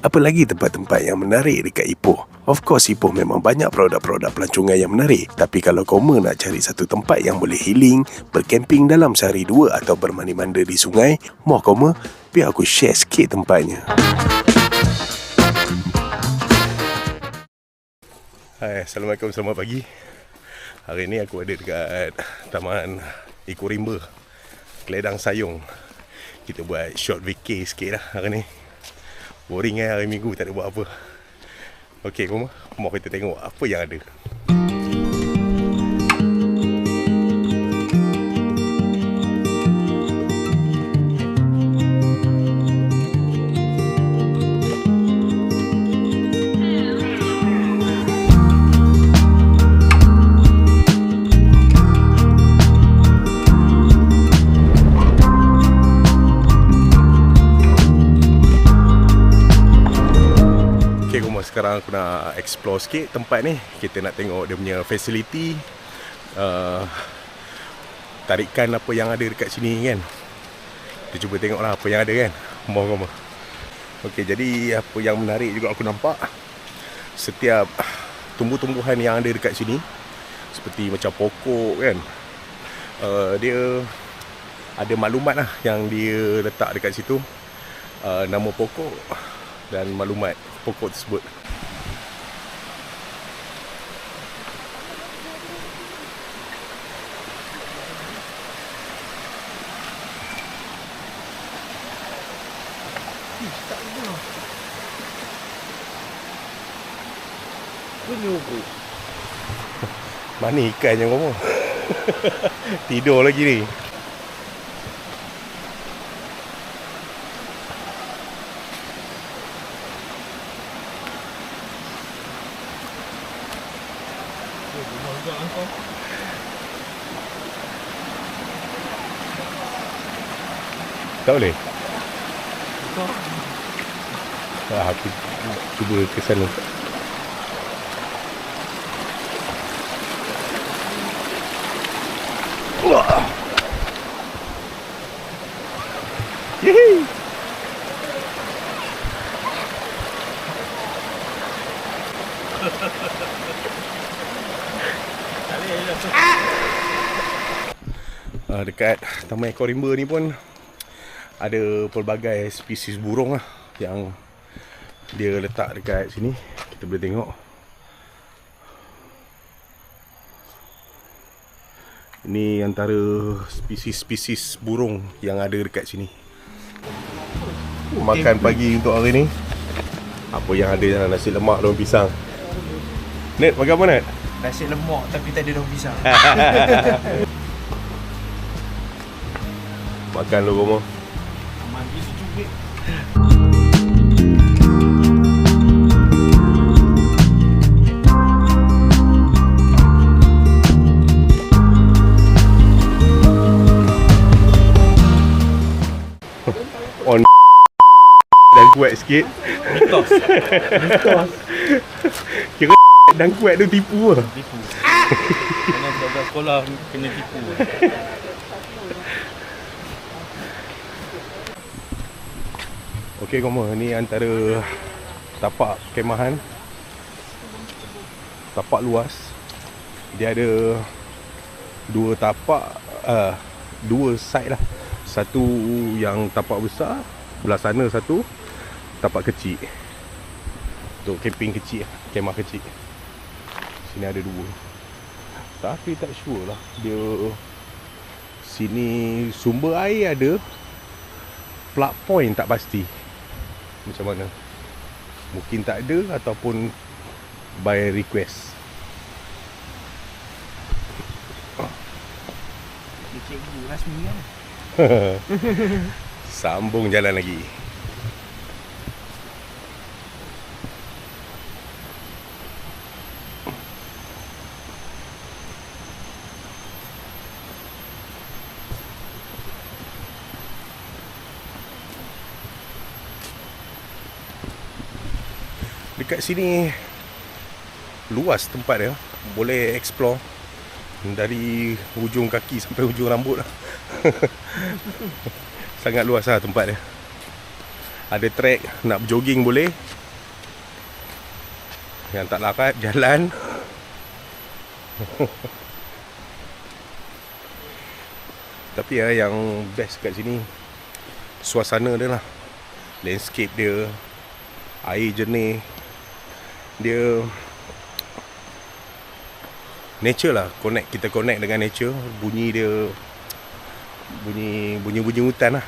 Apa lagi tempat-tempat yang menarik dekat Ipoh? Of course, Ipoh memang banyak produk-produk pelancongan yang menarik. Tapi kalau kamu nak cari satu tempat yang boleh healing, berkemping dalam sehari dua atau bermandi-mandi di sungai, mau kamu, biar aku share sikit tempatnya. Hai, Assalamualaikum, selamat pagi. Hari ni aku ada dekat Taman Eco Rimba, Keledang Sayong. Kita buat short vacay sikit lah hari ni. Boring hari Minggu, tak ada buat apa. Okey, mau kita tengok apa yang ada. Sekarang aku nak explore sikit tempat ni. Kita nak tengok dia punya facility, tarikan apa yang ada dekat sini kan. Kita cuba tengoklah apa yang ada kan. Mau. Okey, jadi apa yang menarik juga aku nampak, setiap tumbuh-tumbuhan yang ada dekat sini, seperti macam pokok kan, dia ada maklumat lah yang dia letak dekat situ, nama pokok dan maklumat pokok tersebut. Mana ikan yang ngomong? Tidur lagi ni. Tak boleh? Aku cuba ke sana. Wah. Yeay. Dekat Taman Eco Rimba ni pun ada pelbagai spesies burung lah yang dia letak dekat sini. Kita boleh tengok. Ini antara spesies-spesies burung yang ada dekat sini. Makan pagi untuk hari ni, apa yang ada dalam nasi lemak daun pisang. Net, makan apa Net? Nasi lemak tapi tak ada daun pisang. Makan lu kamu. Mandi secubit. On dan kuat sikit. Mitos. Kira dan kuat tu tipu lah. Tipu. Kena budak sekolah kena tipu. Okey kamu, ni antara tapak kemahan. Tapak luas. Dia ada dua tapak, dua side lah. Satu yang tapak besar, belah sana satu tapak kecil. Untuk camping kecil, kemah kecil. Sini ada dua. Tapi tak sure lah. Dia sini sumber air ada, plug point tak pasti. Macam mana? Mungkin tak ada ataupun by request. Dia cikgu rasmi kan. Sambung jalan lagi. Dekat sini luas tempat dia, boleh explore dari hujung kaki sampai hujung rambut lah. Sangat luas lah tempat dia. Ada trek, nak jogging boleh. Yang tak larat jalan. Tapi yang best kat sini suasana dia lah. Landscape dia, air jernih. Dia nature lah, kita connect dengan nature. Bunyi dia bunyi hutan lah.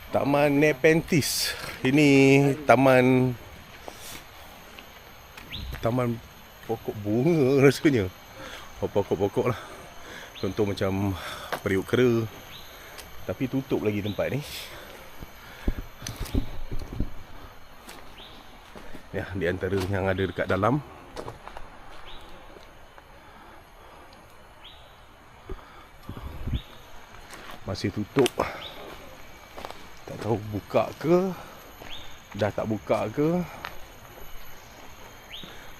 Taman Nepenthes. Ini taman pokok bunga rasanya. Pokok-pokok lah. Contoh macam periuk kera. Tapi tutup lagi tempat ni. Ya, di antara yang ada dekat dalam. Masih tutup. Tak tahu buka ke. Dah tak buka ke.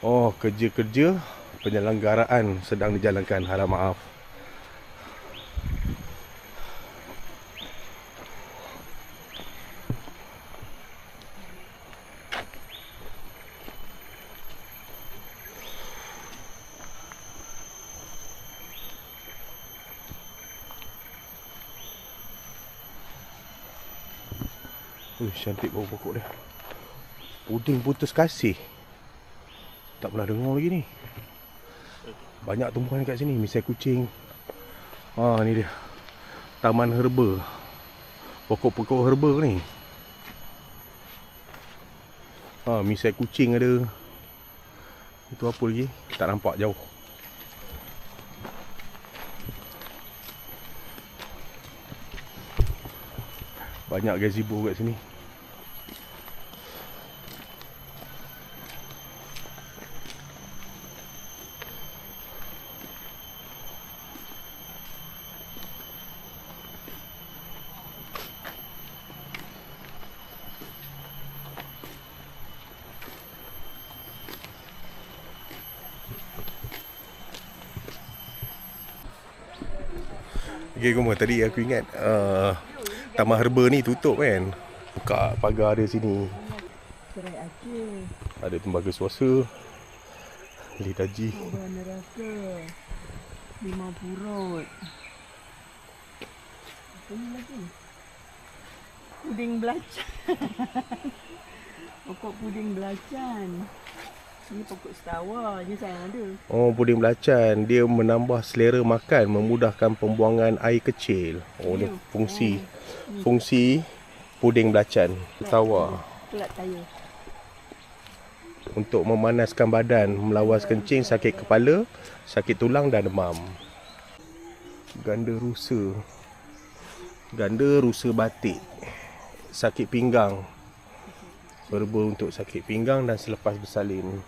Oh, kerja-kerja penyelenggaraan sedang dijalankan. Harap maaf. Cantik pokok-pokok dia. Puding putus kasih. Tak pernah dengar lagi ni. Banyak tumbuhan kat sini. Misai kucing. Ni dia. Taman herba. Pokok-pokok herba ni. Misai kucing ada. Itu apa lagi? Tak nampak jauh. Banyak gazebo kat sini. Okay, tadi aku ingat Taman herba ni tutup kan. Buka pagar dia sini. Ada tembaga suasa. Lidaji. Neraka. Limau purut. Apa ni lagi? Puding belacan. Pokok puding belacan. Ini pokok setawa je sayang ada. Oh, puding belacan. Dia menambah selera makan, memudahkan pembuangan air kecil. Oh, ni fungsi puding belacan. Setawa. Pelat tayar. Untuk memanaskan badan, melawas kencing, sakit kepala, sakit tulang dan demam. Ganda rusa. Ganda rusa batik. Sakit pinggang. Herba untuk sakit pinggang dan selepas bersalin.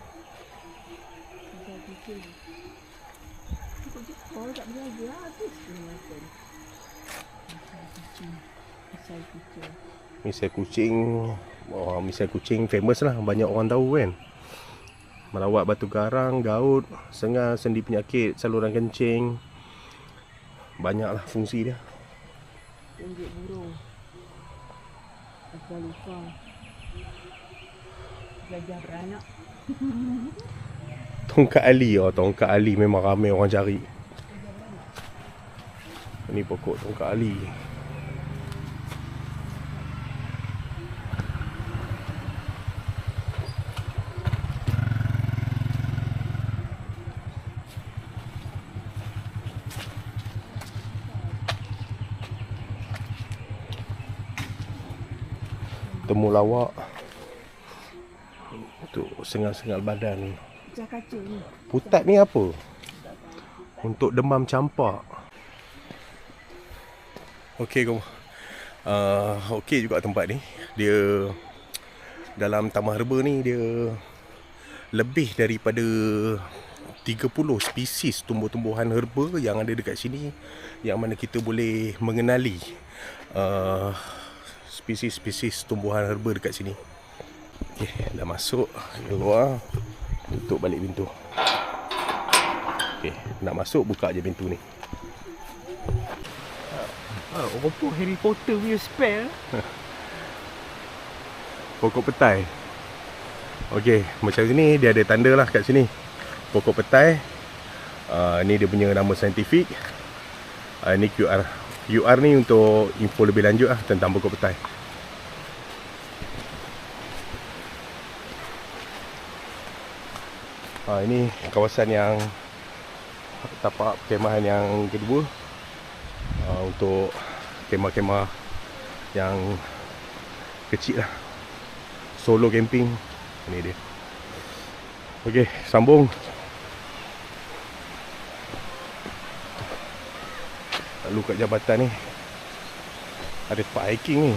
Oh, tak berjaga habis kena makan. Misai kucing. Misai kucing famous lah. Banyak orang tahu kan. Melawat batu garang, gaut, sengal, sendi penyakit, saluran kencing. Banyaklah fungsi dia. Tunjuk burung. Asal lupa. Gajah beranak. Tongkat Ali. Tongkat Ali memang ramai orang cari. Ini pokok tongkat Ali. Temulawak untuk sengal-sengal badan. Pecah kaca ni. Putat ni apa? Untuk demam campak. Okey, okey juga tempat ni. Dia dalam taman herba ni dia lebih daripada 30 spesies tumbuh-tumbuhan herba yang ada dekat sini, yang mana kita boleh mengenali spesies-spesies tumbuhan herba dekat sini. Okey, dah masuk keluar, tutup balik pintu. Okey, nak masuk buka je pintu ni. Orang tu Harry Potter punya spell. Pokok petai. Okey, macam sini dia ada tanda lah kat sini. Pokok petai. Ni dia punya nama saintifik. Ni QR. QR ni untuk info lebih lanjut lah tentang pokok petai. Ini kawasan yang tapak perkemahan yang kedua, untuk kemah-kemah yang kecil lah, solo camping. Ini dia. Okey, sambung. Lalu kat jabatan ni ada tempat hiking ni.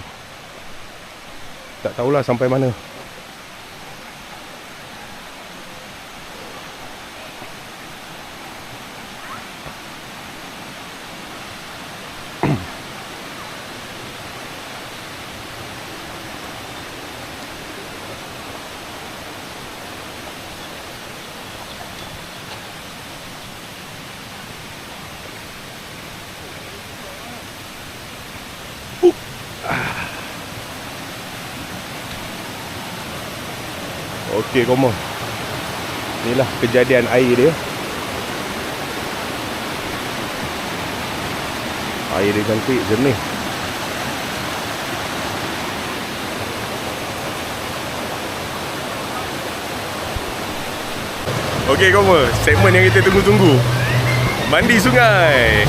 Tak tahulah sampai mana. Okey, Komo. Inilah kejadian air dia. Air dia cantik, jernih. Okey, Komo. Segmen yang kita tunggu-tunggu. Mandi sungai.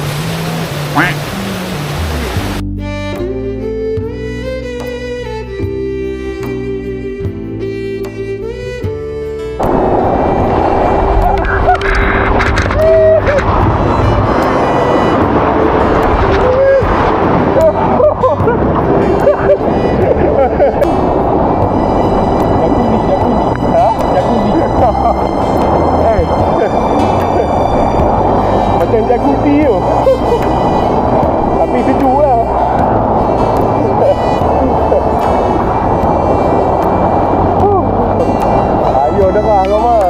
Macam jacuzzi tu. Tapi sejuk lah. Ayo dengar kau mah.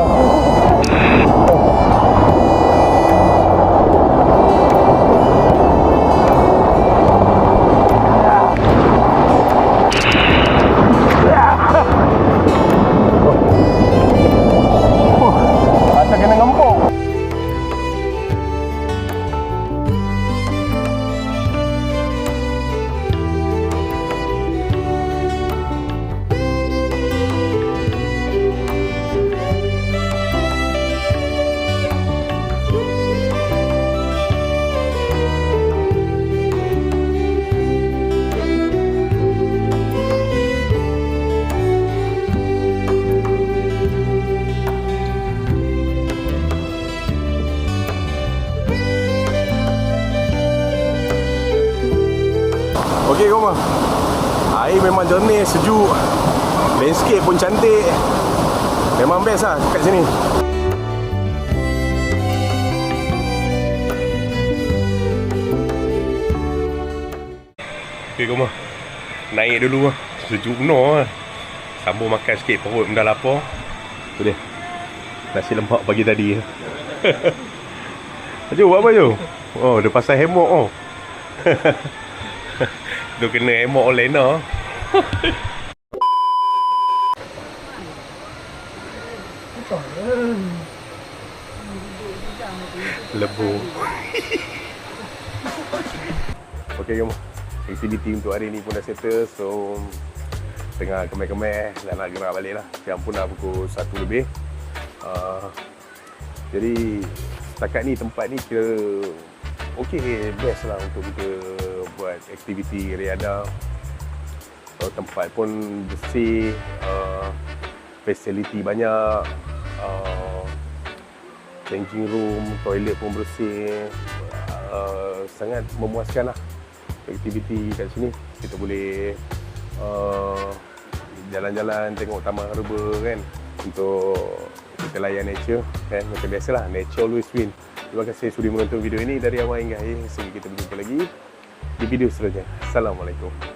Asal kena ngempuk. Okey, Koma. Air memang jernih, sejuk. Landscape pun cantik. Memang best lah kat sini. Okey, Koma. Naik dulu lah. Sejuk benar lah. Sambung makan sikit, perut dah lapar. Tu dia. Nasi lemak pagi tadi. Aju, buat apa Aju? Oh, dia pasal hemok oh. Dia kena hemok oleh Lena. Lebu. Okey, jom. Aktiviti untuk hari ni pun dah settle. So tengah kemeh-kemeh dan nak gerak balik lah. Sekarang pun dah pukul 1 lebih. Jadi setakat ni tempat ni kira okey, best lah untuk kita buat aktiviti riadah. Tempat pun bersih, fasiliti banyak, changing room, toilet pun bersih. Sangat memuaskan lah aktiviti kat sini. Kita boleh jalan-jalan, tengok taman herba kan, untuk kita layan nature kan. Macam biasalah, nature always win. Terima kasih sudi menonton video ini dari awal hingga akhir. Sehingga kita berjumpa lagi di video seterusnya. Assalamualaikum.